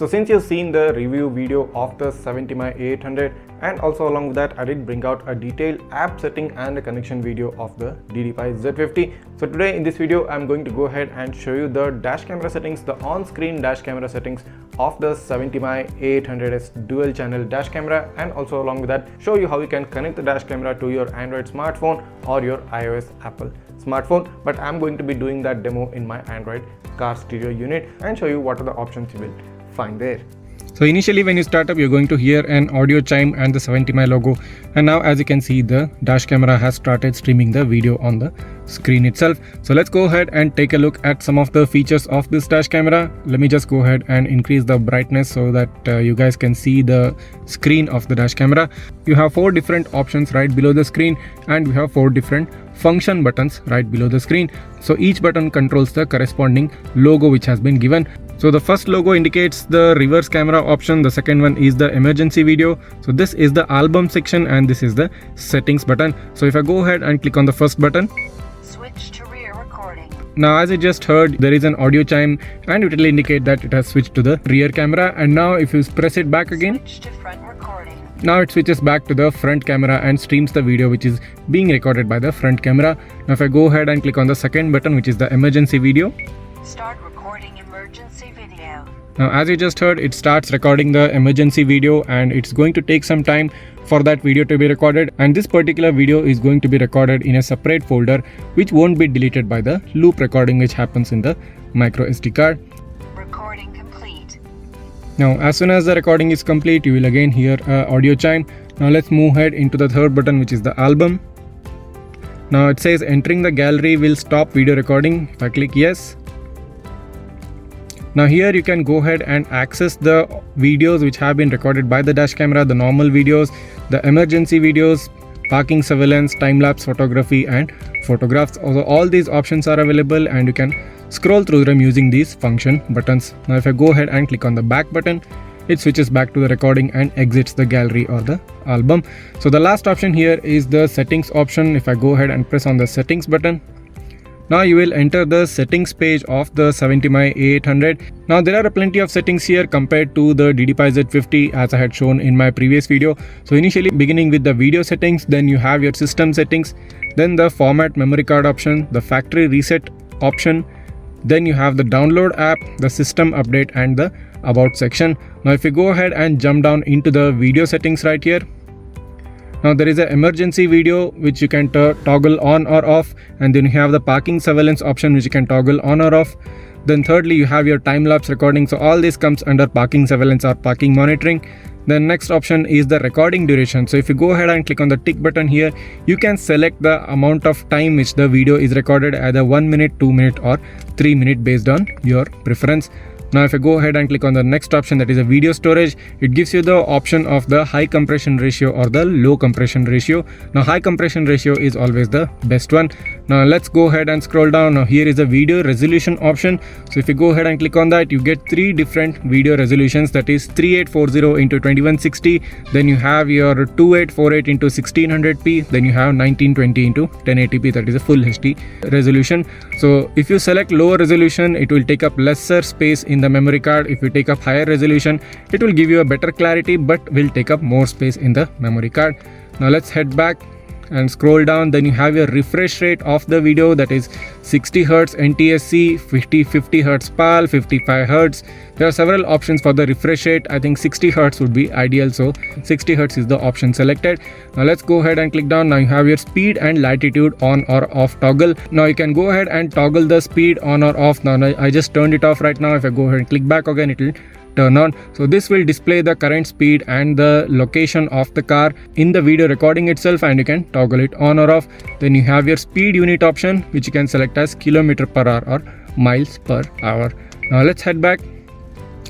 So since you've seen the review video of the 70MAI A800 and also along with that I did bring out a detailed app setting and a connection video of the DDPAI Z50. So today in this video I'm going to go ahead and show you the dash camera settings, the on-screen dash camera settings of the 70MAI A800S dual channel dash camera, and also along with that show you how you can connect the dash camera to your Android smartphone or your iOS Apple smartphone. But I'm going to be doing that demo in my Android car stereo unit and show you what are the options you will find there. So initially when you start up, you're going to hear an audio chime and the 70MAI logo, and now as you can see the dash camera has started streaming the video on the screen itself. So let's go ahead and take a look at some of the features of this dash camera. Let me just go ahead and increase the brightness so that you guys can see the screen of the dash camera. You have 4 different options right below the screen, and we have 4 different function buttons right below the screen. So each button controls the corresponding logo which has been given. So the first logo indicates the reverse camera option, the second one is the emergency video, so this is the album section, and this is the settings button. So if I go ahead and click on the first button, switch to rear recording. Now as you just heard, there is an audio chime and it will indicate that it has switched to the rear camera. And now if you press it back again, switch to front recording. Now it switches back to the front camera and streams the video which is being recorded by the front camera. Now if I go ahead and click on the second button, which is the emergency video, start recording emergency video. Now as you just heard, it starts recording the emergency video, and it's going to take some time for that video to be recorded, and this particular video is going to be recorded in a separate folder which won't be deleted by the loop recording which happens in the micro SD card. Recording complete. Now as soon as the recording is complete, you will again hear an audio chime. Now let's move ahead into the third button, which is the album. Now it says entering the gallery will stop video recording. If I click yes. Now here you can go ahead and access the videos which have been recorded by the dash camera, the normal videos, the emergency videos, parking surveillance, time-lapse photography and photographs. Also all these options are available and you can scroll through them using these function buttons. Now if I go ahead and click on the back button, it switches back to the recording and exits the gallery or the album. So the last option here is the settings option. If I go ahead and press on the settings button, now you will enter the settings page of the 70MAI A800. Now there are plenty of settings here compared to the DDPAI Z50 as I had shown in my previous video. So initially beginning with the video settings, then you have your system settings, then the format memory card option, the factory reset option, then you have the download app, the system update and the about section. Now if you go ahead and jump down into the video settings right here, now there is an emergency video which you can toggle on or off, and then you have the parking surveillance option which you can toggle on or off. Then thirdly you have your time-lapse recording, so all this comes under parking surveillance or parking monitoring. The next option is the recording duration. So if you go ahead and click on the tick button here, you can select the amount of time which the video is recorded, either 1 minute, 2 minute or 3 minute based on your preference. Now if I go ahead and click on the next option, that is a video storage, it gives you the option of the high compression ratio or the low compression ratio. Now high compression ratio is always the best one. Now let's go ahead and scroll down. Now here is a video resolution option. So if you go ahead and click on that, you get 3 different video resolutions, that is 3840 into 2160, then you have your 2848 into 1600p, then you have 1920 into 1080p, that is a full HD resolution. So if you select lower resolution, it will take up lesser space in the memory card. If you take up higher resolution, it will give you a better clarity but will take up more space in the memory card. Now let's head back and scroll down. Then you have your refresh rate of the video, that is 60 Hz NTSC, 50 Hz PAL, 55 Hz. There are several options for the refresh rate. I think 60 Hz would be ideal, so 60 Hz is the option selected. Now let's go ahead and click down. Now you have your speed and latitude on or off toggle. Now you can go ahead and toggle the speed on or off. Now I just turned it off right now. If I go ahead and click back again, it will turn on. So this will display the current speed and the location of the car in the video recording itself, and you can toggle it on or off. Then you have your speed unit option which you can select as km/h or miles per hour. Now let's head back.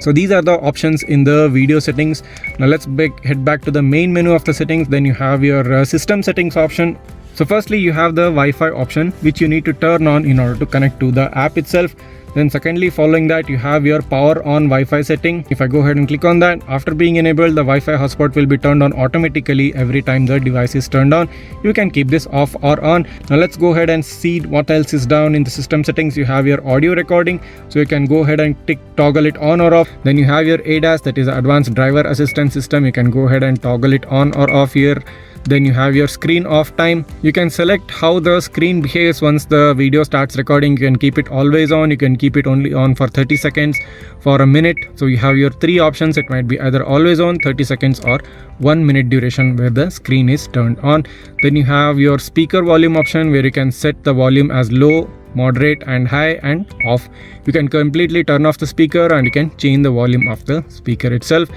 So these are the options in the video settings. Now let's head back to the main menu of the settings. Then you have your system settings option. So firstly you have the Wi-Fi option which you need to turn on in order to connect to the app itself. Then secondly, following that, you have your power on Wi-Fi setting. If I go ahead and click on that, after being enabled, the Wi-Fi hotspot will be turned on automatically every time the device is turned on. You can keep this off or on. Now let's go ahead and see what else is down in the system settings. You have your audio recording, so you can go ahead and toggle it on or off. Then you have your ADAS, that is Advanced Driver Assistance System. You can go ahead and toggle it on or off here. Then you have your screen off time. You can select how the screen behaves once the video starts recording. You can keep it always on, you can keep it only on for 30 seconds, for a minute. So you have your three options. It might be either always on, 30 seconds, or 1 minute duration where the screen is turned on. Then you have your speaker volume option where you can set the volume as low, moderate and high and off. You can completely turn off the speaker and you can change the volume of the speaker itself.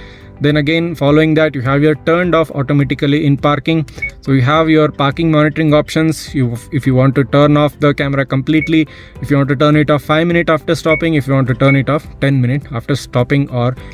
Then again, following that, you have your turned off automatically in parking. So you have your parking monitoring options. If you want to turn off the camera completely, if you want to turn it off 5 minutes after stopping, if you want to turn it off 10 minutes after stopping,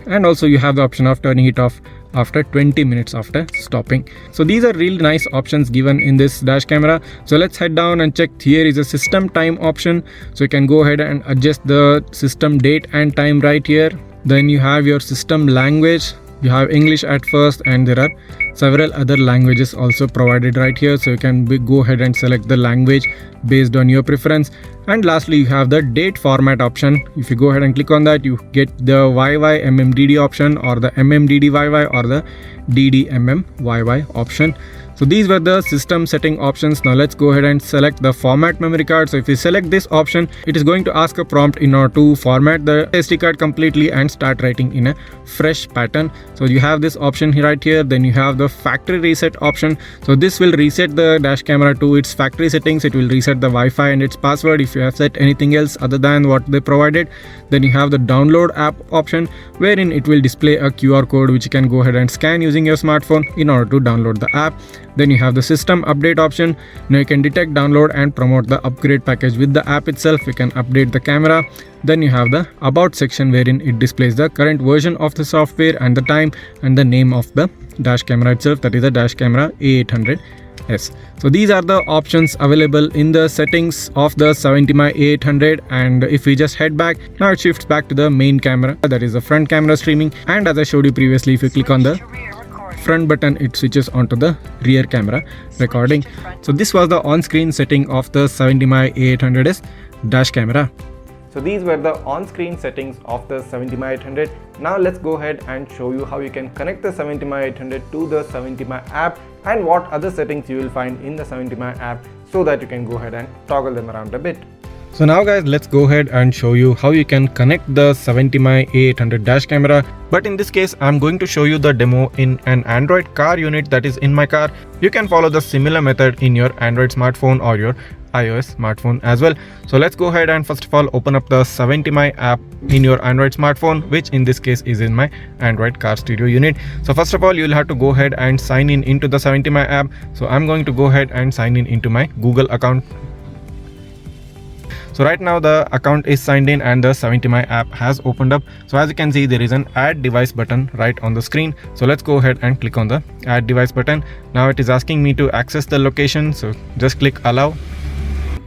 and also you have the option of turning it off after 20 minutes after stopping. So these are really nice options given in this dash camera. So let's head down and check. Here is a system time option, so you can go ahead and adjust the system date and time right here. Then you have your system language. You have English at first, and there are several other languages also provided right here, so you can go ahead and select the language based on your preference. And lastly, you have the date format option. If you go ahead and click on that, you get the YY MMDD option, or the MMDD YY, or the DDMM YY option. So these were the system setting options. Now let's go ahead and select the format memory card. So if you select this option, it is going to ask a prompt in order to format the SD card completely and start writing in a fresh pattern. So you have this option right here. Then you have the factory reset option. So this will reset the dash camera to its factory settings. It will reset the Wi-Fi and its password if you have set anything else other than what they provided. Then you have the download app option, wherein it will display a QR code which you can go ahead and scan using your smartphone in order to download the app. Then you have the system update option. Now you can detect, download and promote the upgrade package with the app itself. You can update the camera. Then you have the about section, wherein it displays the current version of the software and the time and the name of the dash camera itself, that is the Dashcam A800S. So these are the options available in the settings of the 70MAI A800. And if we just head back, now it shifts back to the main camera, that is the front camera streaming. And as I showed you previously, if you click on the front button, it switches onto the rear camera recording. So this was the on-screen setting of the 70MAI A800S dash camera. So these were the on-screen settings of the 70MAI A800. Now let's go ahead and show you how you can connect the 70MAI A800 to the 70MAI app and what other settings you will find in the 70MAI app, so that you can go ahead and toggle them around a bit. So now guys, let's go ahead and show you how you can connect the 70MAI A800 dash camera. But in this case, I'm going to show you the demo in an Android car unit that is in my car. You can follow the similar method in your Android smartphone or your iOS smartphone as well. So let's go ahead and first of all open up the 70MAI app in your Android smartphone, which in this case is in my Android car stereo unit. So first of all, you'll have to go ahead and sign in into the 70MAI app. So I'm going to go ahead and sign in into my Google account. So right now the account is signed in and the 70MAI app has opened up. So as you can see, there is an add device button right on the screen. So let's go ahead and click on the add device button. Now it is asking me to access the location, so just click allow.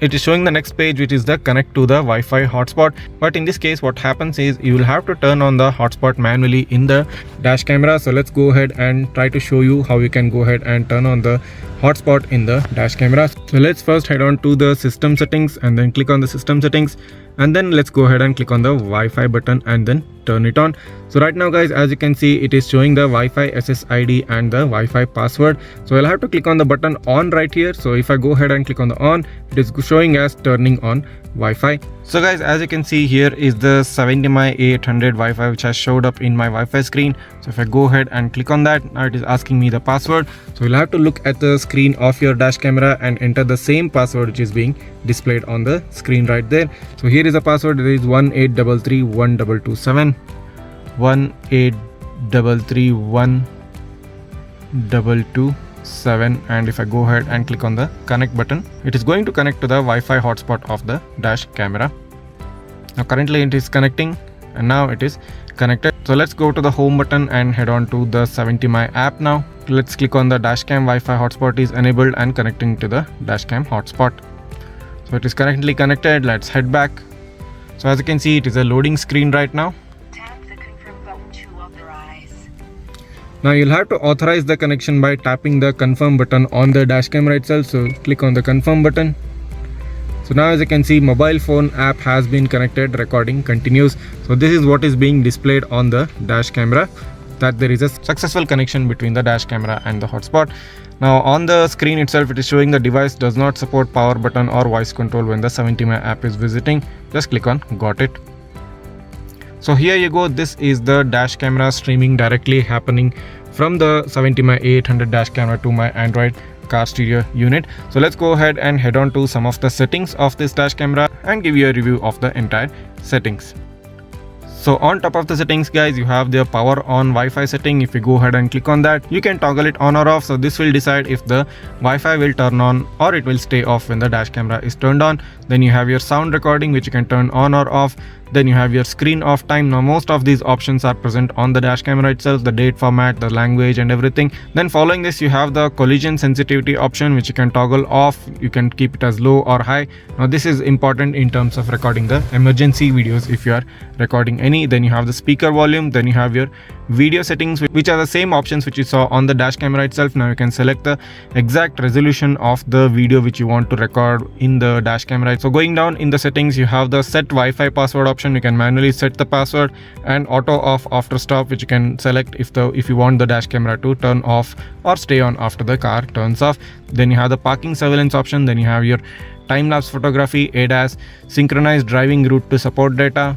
It is showing the next page, which is the connect to the Wi-Fi hotspot. But in this case, what happens is you will have to turn on the hotspot manually in the dash camera. So let's go ahead and try to show you how you can go ahead and turn on the hotspot in the dash camera. So let's first head on to the system settings and then click on the system settings, and then let's go ahead and click on the Wi-Fi button and then turn it on. So right now guys, as you can see, it is showing the Wi-Fi SSID and the Wi-Fi password. So I'll have to click on the button on right here. So if I go ahead and click on the on, it is showing as turning on Wi-Fi. So guys, as you can see, here is the 70MAI A800 Wi-Fi which has showed up in my Wi-Fi screen. So if I go ahead and click on that, now it is asking me the password. So you'll have to look at the screen of your dash camera and enter the same password which is being displayed on the screen right there. So here is the password. It is 18331227 18331227, and if I go ahead and click on the connect button, it is going to connect to the Wi-Fi hotspot of the dash camera. Now currently it is connecting and now it is connected. So let's go to the home button and head on to the 70MAI app now. Let's click on the Dashcam Wi-Fi hotspot is enabled and connecting to the Dashcam hotspot. So it is currently connected. Let's head back. So as you can see, it is a loading screen right now. Tap the confirm button to authorize. Now you'll have to authorize the connection by tapping the confirm button on the dash camera itself. So click on the confirm button. So now as you can see, mobile phone app has been connected, recording continues. So this is what is being displayed on the dash camera, that there is a successful connection between the dash camera and the hotspot. Now on the screen itself, it is showing the device does not support power button or voice control when the 70MAI app is visiting. Just click on got it. So here you go, this is the dash camera streaming directly happening from the 70MAI A800 dash camera to my Android car stereo unit. So let's go ahead and head on to some of the settings of this dash camera and give you a review of the entire settings. So on top of the settings guys, you have the power on Wi-Fi setting. If you go ahead and click on that, you can toggle it on or off. So this will decide if the Wi-Fi will turn on or it will stay off when the dash camera is turned on. Then you have your sound recording, which you can turn on or off. Then you have your screen off time. Now most of these options are present on the dash camera itself, the date format, the language and everything. Then following this, you have the collision sensitivity option, which you can toggle off. You can keep it as low or high. Now this is important in terms of recording the emergency videos if you are recording any. Then you have the speaker volume. Then you have your video settings, which are the same options which you saw on the dash camera itself. Now you can select the exact resolution of the video which you want to record in the dash camera. So going down in the settings, you have the set Wi-Fi password option. You can manually set the password, and auto off after stop, which you can select if you want the dash camera to turn off or stay on after the car turns off. Then you have the parking surveillance option. Then you have your time-lapse photography, ADAS, synchronized driving route to support data,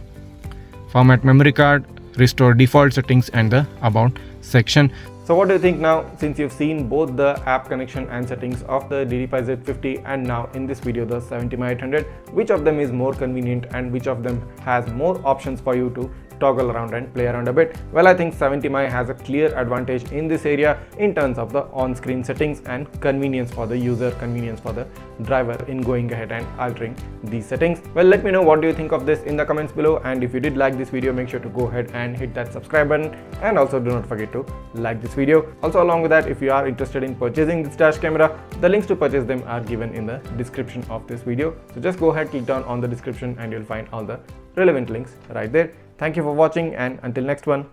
format memory card, restore default settings, and the about section. So what do you think now, since you've seen both the app connection and settings of the DDPAI Z50 and now in this video the 70MAI A800, which of them is more convenient and which of them has more options for you to toggle around and play around a bit? Well, I think 70MAI has a clear advantage in this area in terms of the on-screen settings and convenience for the user, convenience for the driver in going ahead and altering these settings. Well, let me know what do you think of this in the comments below, and if you did like this video, make sure to go ahead and hit that subscribe button, and also do not forget to like this video. Also along with that, if you are interested in purchasing this dash camera, the links to purchase them are given in the description of this video. So just go ahead, click down on the description and you'll find all the relevant links right there. Thank you for watching, and until next one,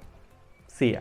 see ya.